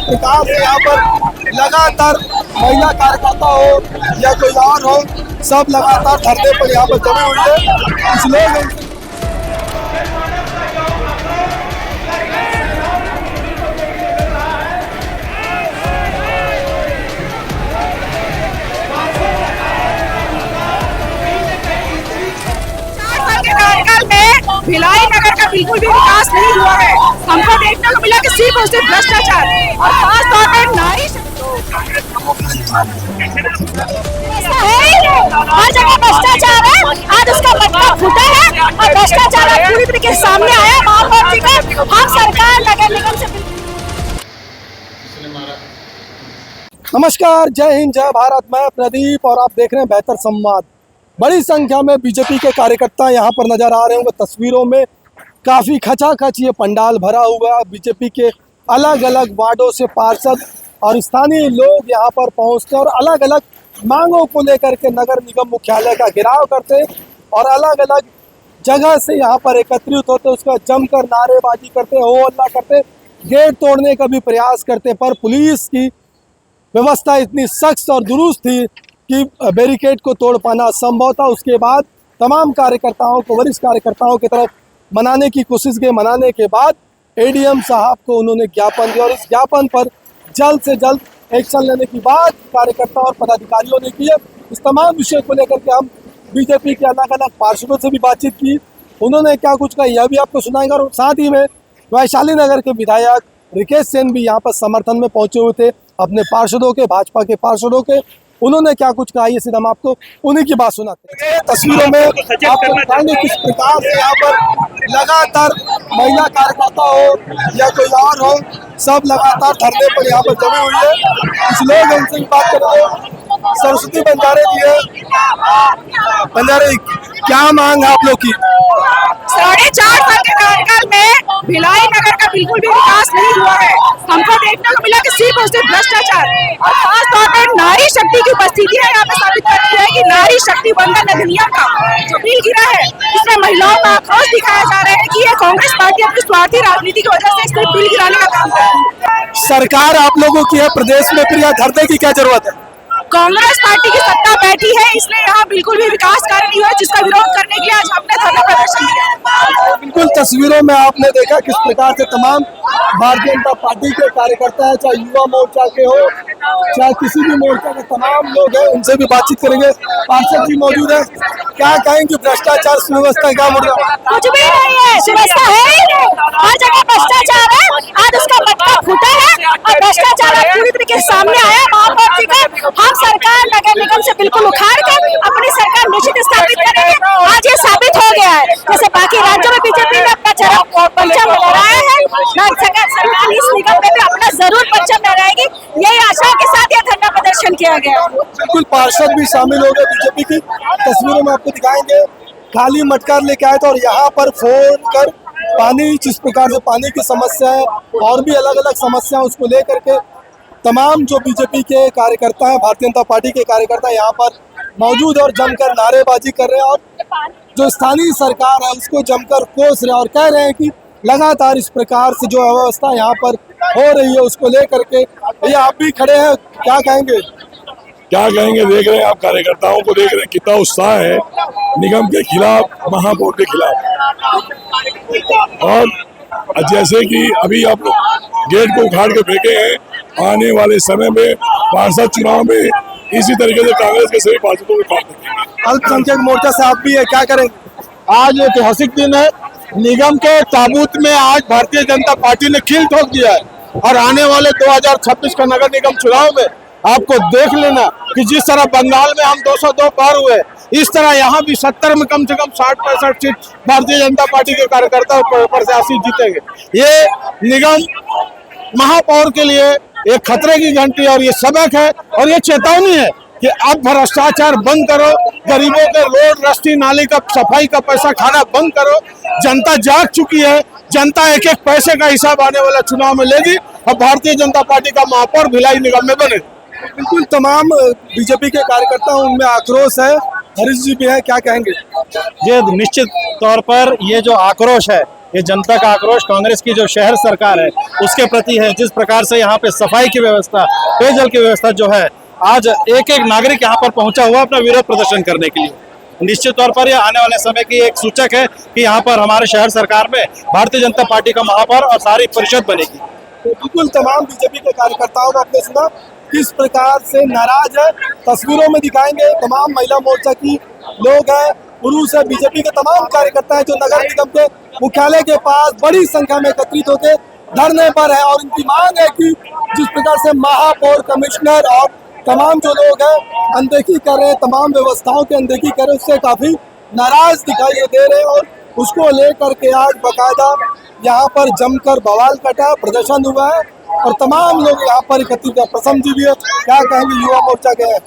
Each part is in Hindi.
प्रकार से यहाँ पर लगातार महिला कार्यकर्ता हो या कोई और हो, सब लगातार धरने पर यहाँ पर जमे हुए हैं। कुछ लोग भिलाई नगर का बिल्कुल भी विकास नहीं हुआ है। हमको देखने को मिला कि सिर्फ और सिर्फ भ्रष्टाचार और खास तौर पर नारी हर जगह भ्रष्टाचार है। आज उसका मटका फूटा है और भ्रष्टाचार पूरी तरीके से सामने आया। महापौर जी का हम सरकार नगर निगम से नमस्कार, जय हिंद, जय भारत। मैं प्रदीप और आप देख रहे हैं बेहतर संवाद। बड़ी संख्या में बीजेपी के कार्यकर्ता यहाँ पर नजर आ रहे होंगे तस्वीरों में। काफ़ी खचाखच ये पंडाल भरा हुआ। बीजेपी के अलग अलग वार्डों से पार्षद और स्थानीय लोग यहाँ पर पहुँचते और अलग अलग मांगों को लेकर के नगर निगम मुख्यालय का घेराव करते और अलग अलग जगह से यहाँ पर एकत्रित होते, उसका जमकर नारेबाजी करते, हो हल्ला करते, गेट तोड़ने का भी प्रयास करते। पर पुलिस की व्यवस्था इतनी सख्त और दुरुस्त थी कि बैरिकेड को तोड़ पाना असंभव था। उसके बाद तमाम कार्यकर्ताओं को, वरिष्ठ कार्यकर्ताओं की तरफ मनाने की कोशिश की। मनाने के बाद एडीएम साहब को उन्होंने ज्ञापन दिया और इस ज्ञापन पर जल्द से जल्द एक्शन लेने की बात कार्यकर्ता और पदाधिकारियों ने की है। इस तमाम विषय को लेकर के हम बीजेपी के अलग अलग पार्षदों से भी बातचीत की। उन्होंने क्या कुछ कहा यह भी आपको सुनाएंगे और साथ ही में वैशाली नगर के विधायक रिकेश सेन भी यहाँ पर समर्थन में पहुंचे हुए थे अपने पार्षदों के, भाजपा के पार्षदों के। उन्होंने क्या कुछ कहा ये सीधा हम आपको उन्हीं की बात सुनाते हैं। तस्वीरों में आपको दिखाएंगे किस प्रकार से यहाँ पर लगातार महिला कार्यकर्ता हो या कोई और हो, सब लगातार धरने पर यहाँ पर जमे हुए हैं। कुछ लोग उनसे बात कर रहे हैं। सरस्वती बंजारे जी है। बंजारे, क्या मांग है आप लोग की? 4.5 साल के कार्यकाल में भिलाई नगर का बिल्कुल भी विकास नहीं हुआ है। हमको देखने को मिला कि सिर्फ और सिर्फ भ्रष्टाचार और खास तौर पर नारी शक्ति की उपस्थिति है। यहाँ पे साबित करती है कि नारी शक्ति वंदन अधिनियम का जो बिल गिरा है, इसमें महिलाओं का आक्रोश दिखाया जा रहा है कि ये कांग्रेस पार्टी अपनी स्वार्थी राजनीति की वजह से इस बिल गिराने का काम कर रही है। सरकार आप लोगों की है प्रदेश में, फिर यहाँ धरने की क्या जरूरत है? कांग्रेस पार्टी की सत्ता बैठी है, इसलिए यहाँ बिल्कुल भी विकास कार्य नहीं हुआ, जिसका विरोध करने के लिए आज हमने धरना प्रदर्शन किया। बिल्कुल तस्वीरों में आपने देखा किस प्रकार से तमाम भारतीय जनता पार्टी के कार्यकर्ता है, चाहे युवा मोर्चा के हो, चाहे किसी भी मोर्चा के तमाम लोग हैं, उनसे भी बातचीत करेंगे। पार्षद जी मौजूद है, क्या कहेंगे? भ्रष्टाचार सुव्यवस्था क्या मुद्दा? कुछ भी नहीं है, सुव्यवस्था है ही नहीं। हर जगह भ्रष्टाचार है। आज उसका मटका फूटा है और भ्रष्टाचार पूरी तरीके से सामने आया। महापौर जी का हम सरकार नगर निगम से बिल्कुल उखाड़ कर अपनी सरकार निश्चित स्थापित करेंगे। आज ये साबित हो गया है, जैसे बाकी राज्यों में बीजेपी ने अपना चरम परचम लहराया है, सरकार इस निगम में भी अपना जरूर परचम लहराएगी। यही आशा के साथ यह धरना प्रदर्शन किया गया। बिल्कुल पार्षद भी शामिल हो गए बीजेपी की। तस्वीरों में आपको दिखाएंगे खाली मटका लेके आए थे और यहाँ पर फोन कर पानी, जिस प्रकार से पानी की समस्या है और भी अलग अलग समस्या, उसको लेकर के तमाम जो बीजेपी के कार्यकर्ता हैं, भारतीय जनता पार्टी के कार्यकर्ता यहाँ पर मौजूद और जमकर नारेबाजी कर रहे हैं और जो स्थानीय सरकार है उसको जमकर कोस रहे हैं और कह रहे हैं कि लगातार इस प्रकार से जो अव्यवस्था यहाँ पर हो रही है उसको लेकर के। भैया आप भी खड़े हैं, क्या कहेंगे? क्या कहेंगे? देख रहे हैं आप, कार्यकर्ताओं को देख रहे हैं कितना उत्साह है निगम के खिलाफ, महापौर के खिलाफ। और जैसे कि अभी आप लोग गेट को उखाड़ के फेंके हैं, आने वाले समय में पार्षद चुनाव में इसी तरीके से कांग्रेस के सभी पार्षदों को उखाड़ देंगे। अल्पसंख्यक मोर्चा से आप भी है, क्या करेंगे? आज ऐतिहासिक दिन है। निगम के ताबूत में आज भारतीय जनता पार्टी ने खील ठोक दिया है और आने वाले 2026 का नगर निगम चुनाव में आपको देख लेना कि जिस तरह बंगाल में हम 202 पार हुए, इस तरह यहाँ भी 70 में कम से कम 60-65 सीट भारतीय जनता पार्टी के कार्यकर्ता प्रत्याशी जीतेंगे। ये निगम महापौर के लिए एक खतरे की घंटी और ये सबक है और ये चेतावनी है कि अब भ्रष्टाचार बंद करो, गरीबों के रोड, रस्ती, नाली का सफाई का पैसा खाना बंद करो। जनता जाग चुकी है, जनता एक एक पैसे का हिसाब आने वाला चुनाव में लेगी और भारतीय जनता पार्टी का महापौर भिलाई निगम में बने। बिल्कुल तमाम बीजेपी के कार्यकर्ता उनमें आक्रोश है। हरीश जी भी है, क्या कहेंगे? ये निश्चित तौर पर ये जो आक्रोश है ये जनता का आक्रोश कांग्रेस की जो शहर सरकार है उसके प्रति है। जिस प्रकार से यहाँ पे सफाई की व्यवस्था, पेयजल की व्यवस्था जो है, आज एक एक नागरिक यहाँ पर पहुंचा हुआ अपना विरोध प्रदर्शन करने के लिए। निश्चित तौर पर यह आने वाले समय की एक सूचक है कि यहाँ पर हमारे शहर सरकार में भारतीय जनता पार्टी का महापौर और सारी परिषद बनेगी। तो बिल्कुल तमाम बीजेपी के कार्यकर्ताओं को आपने सुना किस प्रकार से नाराज है, तस्वीरों में दिखाएंगे। तमाम महिला मोर्चा की लोग हैं, पुरुष है, बीजेपी के तमाम कार्यकर्ता हैं जो नगर निगम के मुख्यालय के पास बड़ी संख्या में एकत्रित होकर धरने पर है और इनकी मांग है कि जिस प्रकार से महापौर, कमिश्नर और तमाम जो लोग हैं अनदेखी कर रहे हैं, तमाम व्यवस्थाओं की अनदेखी कर रहे हैं, उससे काफी नाराज दिखाई दे रहे हैं और उसको लेकर के आज बाकायदा यहाँ पर जमकर बवाल कटा, प्रदर्शन हुआ है और तमाम लोग यहाँ पर एकत्रित है। प्रसन्न जी भी है, क्या कहेंगे युवा मोर्चा के?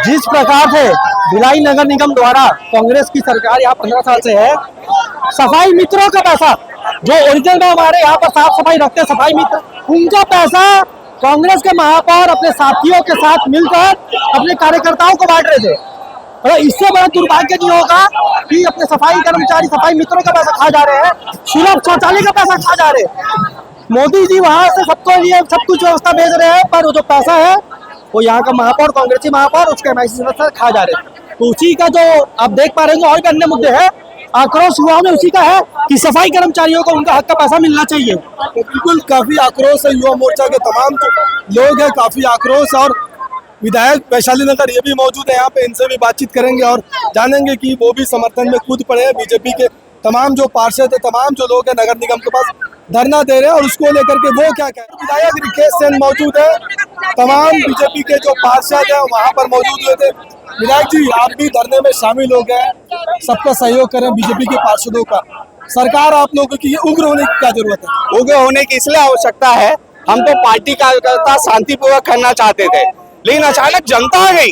जिस प्रकार से भिलाई नगर निगम द्वारा कांग्रेस की सरकार यहाँ 15 साल से है, सफाई मित्रों का पैसा जो ओरिजिनल में हमारे यहाँ पर साफ सफाई रखते हैं सफाई मित्र, उनका पैसा कांग्रेस के महापौर अपने साथियों के साथ मिलकर अपने कार्यकर्ताओं को बांट रहे थे। और इससे बड़ा दुर्भाग्य नहीं होगा कि अपने सफाई कर्मचारी, सफाई मित्रों का पैसा खा जा रहे हैं, सुलभ शौचालय का पैसा खा जा रहे हैं। मोदी जी वहां से सबको लिए सब कुछ व्यवस्था भेज रहे हैं, पर वो जो पैसा है वो यहाँ का महापौर, कांग्रेसी महापौर, उसके एमआईसी सदस्य खा जा रहे हैं। तो उसी का जो आप देख पा रहे हैं और भी अन्य मुद्दे हैं, आक्रोश युवाओं में उसी का है कि सफाई कर्मचारियों को उनका हक का पैसा मिलना चाहिए। तो बिल्कुल काफी आक्रोश है, युवा मोर्चा के तमाम लोग हैं, काफी आक्रोश। और विधायक वैशाली नगर ये भी मौजूद है यहाँ पे, इनसे भी बातचीत करेंगे और जानेंगे कि वो भी समर्थन में कूद पड़े हैं। बीजेपी के तमाम जो पार्षद है, तमाम जो लोग हैं नगर निगम के पास धरना दे रहे हैं और उसको लेकर के वो क्या कह रहे हैं। विधायक रिकेश सेन मौजूद है, तमाम बीजेपी के जो पार्षद है वहाँ पर मौजूद हुए थे। विधायक जी, आप भी धरने में शामिल हो गए, सबका सहयोग करें बीजेपी के पार्षदों का। सरकार आप लोगों की उग्र होने की क्या जरूरत है? उग्र होने की इसलिए आवश्यकता है, हम तो पार्टी कार्यकर्ता शांतिपूर्वक करना चाहते थे, लेकिन अचानक जनता आ गई,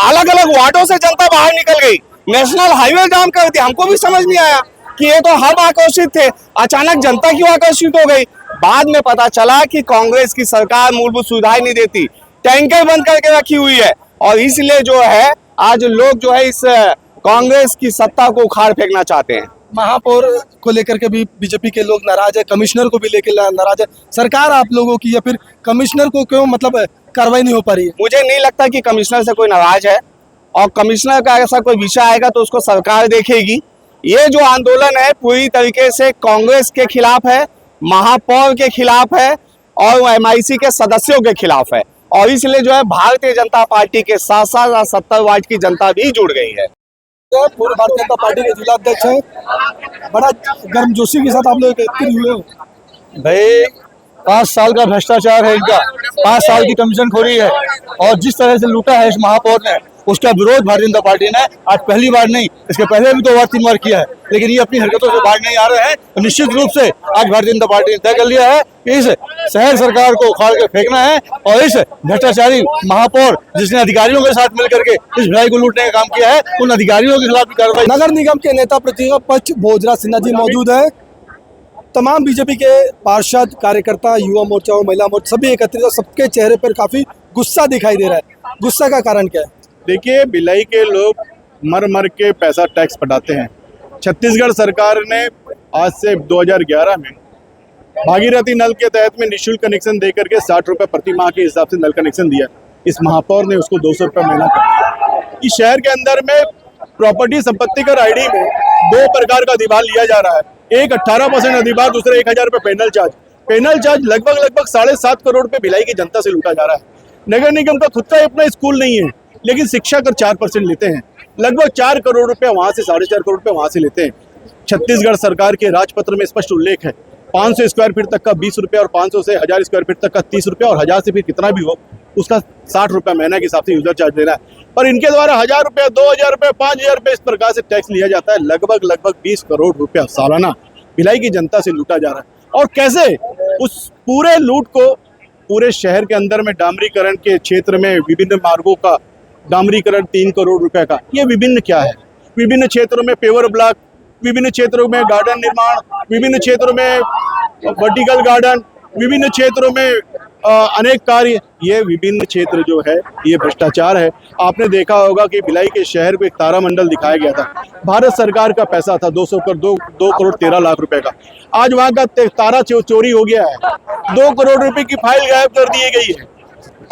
अलग अलग वार्डों से जनता बाहर निकल गई, नेशनल हाईवे जाम कर दिया। हमको भी समझ नहीं आया कि ये तो हम आकर्षित थे, अचानक जनता क्यों आकर्षित हो गई। बाद में पता चला कि कांग्रेस की सरकार मूलभूत सुविधाएं नहीं देती, टैंकर बंद करके रखी हुई है और इसलिए जो है आज लोग जो है इस कांग्रेस की सत्ता को उखाड़ फेंकना चाहते हैं। महापौर को लेकर के भी बीजेपी के लोग नाराज है, कमिश्नर को भी लेकर नाराज है। सरकार आप लोगों की या फिर कमिश्नर को क्यों मतलब कार्रवाई नहीं हो पा रही है? मुझे नहीं लगता कि कमिश्नर से कोई नाराज है और कमिश्नर का ऐसा कोई विषय आएगा तो उसको सरकार देखेगी। ये जो आंदोलन है पूरी तरीके से कांग्रेस के खिलाफ है, महापौर के खिलाफ है और एमआईसी के सदस्यों के खिलाफ है और इसलिए जो है भारतीय जनता पार्टी के साथ साथ 70 वार्ड की जनता भी जुड़ गई है। पूर्व भारतीय जनता पार्टी के जिला अध्यक्ष हैं, बड़ा गर्मजोशी के साथ आप लोग एकत्रित हुए हो। भाई 5 साल का भ्रष्टाचार है इनका, 5 साल की कमीशन खोरी है और जिस तरह से लूटा है इस महापौर ने, उसका विरोध भारतीय जनता पार्टी ने आज पहली बार नहीं, इसके पहले भी 2 बार 3 बार किया है, लेकिन ये अपनी हरकतों से बाहर नहीं आ रहे हैं। तो निश्चित रूप से आज भारतीय जनता पार्टी ने तय कर लिया है कि इस शहर सरकार को उखाड़ के फेंकना है और इस भ्रष्टाचारी महापौर जिसने अधिकारियों के साथ मिलकर के इस भिलाई को लूटने का काम किया है, उन अधिकारियों के खिलाफ भी कार्रवाई। नगर निगम के नेता प्रतिपक्ष भोजराज सिन्हा जी मौजूद है, तमाम बीजेपी के पार्षद, कार्यकर्ता, युवा मोर्चा और महिला मोर्चा सभी एकत्रित है। सबके चेहरे पर काफी गुस्सा दिखाई दे रहा है। गुस्सा का कारण क्या है? देखिए, भिलाई के लोग मर मर के पैसा टैक्स पटाते हैं। छत्तीसगढ़ सरकार ने आज से 2011 में भागीरथी नल के तहत में निःशुल्क कनेक्शन दे करके 60 रुपये प्रति माह के हिसाब से नल कनेक्शन दिया। इस महापौर ने उसको 200 रुपये महीना कर दिया। इस शहर के अंदर में प्रॉपर्टी संपत्ति कर आईडी में 2 प्रकार का अधिभार लिया जा रहा है। एक 18% अधिभार, दूसरा 1000 रुपये पैनल चार्ज। पैनल चार्ज लगभग 7.5 करोड़ रुपये भिलाई की जनता से लूटा जा रहा है। नगर निगम का खुद का अपना स्कूल नहीं है, लेकिन शिक्षा कर 4% लेते हैं। लगभग 4 करोड़ रुपए वहां से, 4.5 करोड़ रुपए वहां से लेते हैं। छत्तीसगढ़ सरकार के राजपत्र में स्पष्ट उल्लेख है, 500 स्क्वायर फीट तक का 20 रुपये और 500 से 1000 स्क्वायर फीट तक का 30 रुपये और 1000 से फिर कितना भी हो उसका 60 रुपये महीना के हिसाब से यूजर चार्ज देना है। पर इनके द्वारा 1000 रुपये, 2000 रुपये, 5000 रुपये इस प्रकार से टैक्स लिया जाता है। लगभग 20 करोड़ रुपया सालाना भिलाई की जनता से लूटा जा रहा है। और कैसे उस पूरे लूट को पूरे शहर के अंदर में डामरीकरण के क्षेत्र में विभिन्न मार्गों का डामरीकरण 3 करोड़ रुपए का, ये विभिन्न क्या है? विभिन्न क्षेत्रों में पेवर ब्लॉक, विभिन्न क्षेत्रों में गार्डन निर्माण, विभिन्न क्षेत्रों में वर्टिकल गार्डन, विभिन्न क्षेत्रों में अनेक कार्य, ये विभिन्न क्षेत्र जो है ये भ्रष्टाचार है। आपने देखा होगा कि भिलाई के शहर को एक तारामंडल दिखाया गया था, भारत सरकार का पैसा था 2 करोड़ 13 लाख रुपए का। आज वहां का तारा चोरी हो गया है, 2 करोड़ रुपए की फाइल गायब कर दी गई है।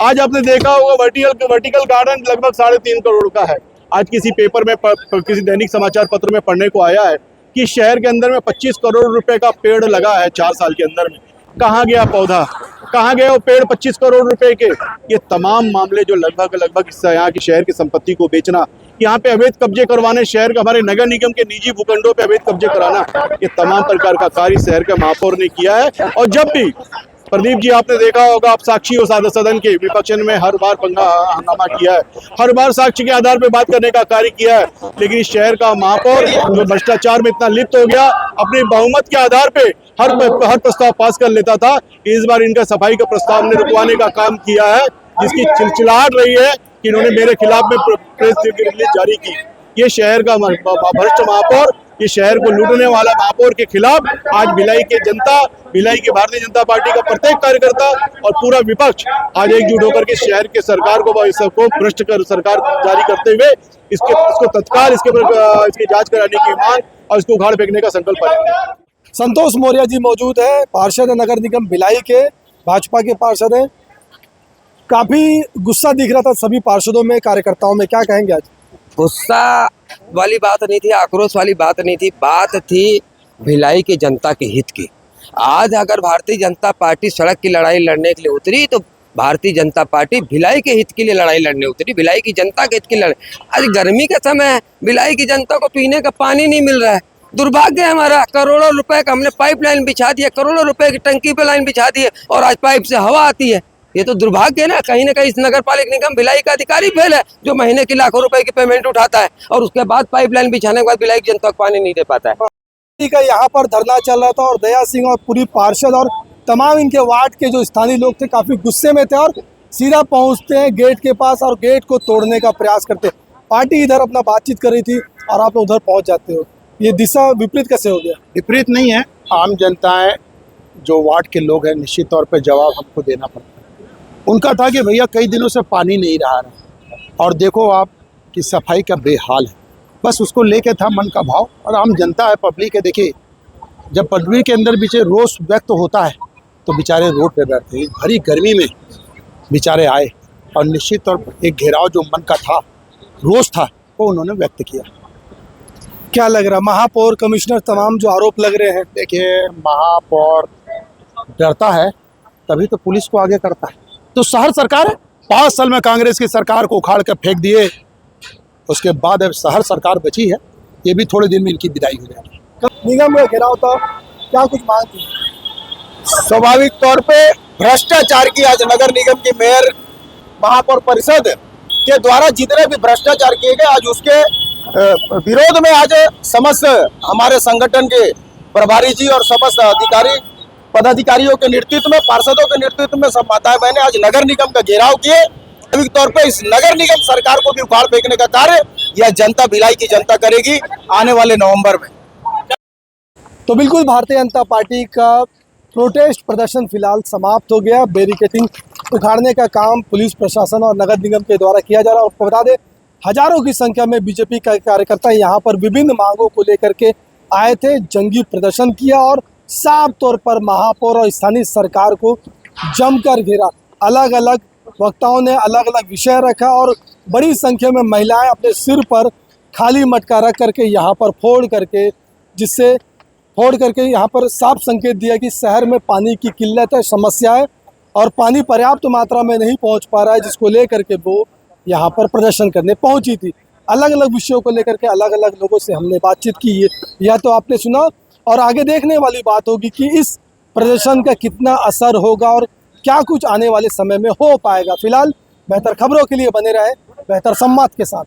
आज आपने देखा होगा वर्टिकल गार्डन लगभग 3.5 करोड़ का है। आज किसी पेपर में किसी दैनिक समाचार पत्र में पढ़ने को आया है कि शहर के अंदर में 25 करोड़ रुपए का पेड़ लगा है 4 साल के अंदर में। कहाँ गया पौधा, कहाँ गए वो पेड़ 25 करोड़ रुपए के? ये तमाम मामले जो लगभग यहाँ की शहर की संपत्ति को बेचना, यहाँ पे अवैध कब्जे करवाने, शहर का हमारे नगर निगम के निजी भूखंडों पे अवैध कब्जे कराना, ये तमाम प्रकार का कार्य शहर के महापौर ने किया है। और जब भी प्रदीप जी आपने देखा होगा, आप साक्षी हो सदन के, विपक्ष में हर बार हंगामा किया है, हर बार साक्ष्य के आधार पर बात करने का कार्य किया है। लेकिन इस शहर का महापौर जो भ्रष्टाचार में इतना लिप्त हो गया, अपने बहुमत के आधार पे हर प्रस्ताव पास कर लेता था। इस बार इनका सफाई का प्रस्ताव ने रुकवाने का काम किया है, जिसकी चिलचिलाहट रही है कि इन्होंने मेरे खिलाफ में प्रेस रिलीज जारी की। ये शहर का भ्रष्ट महापौर, ये शहर को लूटने वाला महापौर के खिलाफ आज भिलाई की जनता, भिलाई की भारतीय जनता पार्टी का प्रत्येक कार्यकर्ता और पूरा विपक्ष आज एकजुट होकर के शहर के सरकार को भ्रष्ट कर सरकार जारी करते हुए इसको तत्काल इसकी जांच कराने की मांग और इसको उखाड़ फेंकने का संकल्प करेंगे। संतोष मौर्य जी मौजूद है, पार्षद है नगर निगम भिलाई के, भाजपा के पार्षद हैं। काफी गुस्सा दिख रहा था सभी पार्षदों में, कार्यकर्ताओं में, क्या कहेंगे आज? गुस्सा वाली बात नहीं थी, आक्रोश वाली बात नहीं थी, बात थी भिलाई की जनता के हित की। आज अगर भारतीय जनता पार्टी सड़क की लड़ाई लड़ने के लिए उतरी तो भारतीय जनता पार्टी भिलाई के हित के लिए लड़ाई लड़ने उतरी, भिलाई की जनता के हित की लड़ाई। आज गर्मी का समय है, भिलाई की जनता को पीने का पानी नहीं मिल रहा है। दुर्भाग्य है हमारा, करोड़ों रुपए का हमने पाइपलाइन बिछा दिया, करोड़ों रुपए की टंकी पे लाइन बिछा दी है और आज पाइप से हवा आती है। ये तो दुर्भाग्य है ना कहीं इस नगर पालिका निगम भिलाई का अधिकारी फेल है, जो महीने की लाखों रुपए की पेमेंट उठाता है और उसके बाद पाइपलाइन बिछाने के बाद भिलाई की जनता को पानी नहीं दे पाता है। का यहाँ पर धरना चल रहा था और दया सिंह और पूरी पार्षद और तमाम इनके वार्ड के जो स्थानीय लोग थे काफी गुस्से में थे और सीधा पहुंचते हैं गेट के पास और गेट को तोड़ने का प्रयास करते। पार्टी इधर अपना बातचीत कर रही थी और आप उधर पहुंच जाते हो, ये दिशा विपरीत कैसे हो गया? विपरीत नहीं है, आम जनता है, जो वार्ड के लोग हैं, निश्चित तौर पे जवाब हमको देना पड़ता है। उनका था कि भैया कई दिनों से पानी नहीं रहा और देखो आप कि सफाई का बेहाल है, बस उसको लेके था मन का भाव। और आम जनता है, पब्लिक है, देखिए जब पब्लिक के अंदर पीछे रोष व्यक्त होता है तो बेचारे रोड पे बैठते हैं। भरी गर्मी में बेचारे आए और निश्चित तौर पर एक घेराव जो मन का था, रोष था, वो उन्होंने व्यक्त किया। क्या लग रहा, महापौर, कमिश्नर, तमाम जो आरोप लग रहे हैं? देखिए महापौर डरता है तभी तो पुलिस को आगे करता है। तो शहर सरकार है, 5 साल में कांग्रेस की सरकार को उखाड़ कर फेंक दिए, उसके बाद अब शहर सरकार बची है, ये भी थोड़े दिन में इनकी विदाई हो जाएगी। निगम में घेराव था, क्या कुछ मांग थी? स्वाभाविक तौर पे भ्रष्टाचार की आज नगर निगम की मेयर, महापौर परिषद के द्वारा जितने भी भ्रष्टाचार किए गए, आज उसके विरोध में आज समस्त हमारे संगठन के प्रभारी जी और समस्त अधिकारी पदाधिकारियों के नेतृत्व में, पार्षदों के नेतृत्व में सब माताएं बहनें आज नगर निगम का घेराव किए। स्वाभाविक तौर पे इस नगर निगम सरकार को भी उखाड़ फेंकने का कार्य यह जनता, भिलाई की जनता करेगी आने वाले नवंबर में। तो बिल्कुल भारतीय जनता पार्टी का प्रोटेस्ट प्रदर्शन फिलहाल समाप्त हो गया। बैरिकेडिंग उखाड़ने का काम पुलिस प्रशासन और नगर निगम के द्वारा किया जा रहा है। आपको बता दें, हजारों की संख्या में बीजेपी का कार्यकर्ता यहाँ पर विभिन्न मांगों को लेकर के आए थे, जंगी प्रदर्शन किया और साफ तौर पर महापौर और स्थानीय सरकार को जमकर घेरा। अलग अलग वक्ताओं ने अलग अलग विषय रखा और बड़ी संख्या में महिलाएं अपने सिर पर खाली मटका रख करके यहाँ पर फोड़ करके यहाँ पर साफ संकेत दिया कि शहर में पानी की किल्लत है, समस्या है और पानी पर्याप्त मात्रा में नहीं पहुँच पा रहा है, जिसको लेकर के वो यहाँ पर प्रदर्शन करने पहुँची थी। अलग अलग विषयों को लेकर के अलग अलग लोगों से हमने बातचीत की है, यह तो आपने सुना और आगे देखने वाली बात होगी कि इस प्रदर्शन का कितना असर होगा और क्या कुछ आने वाले समय में हो पाएगा। फिलहाल बेहतर खबरों के लिए बने रहे बेहतर संवाद के साथ।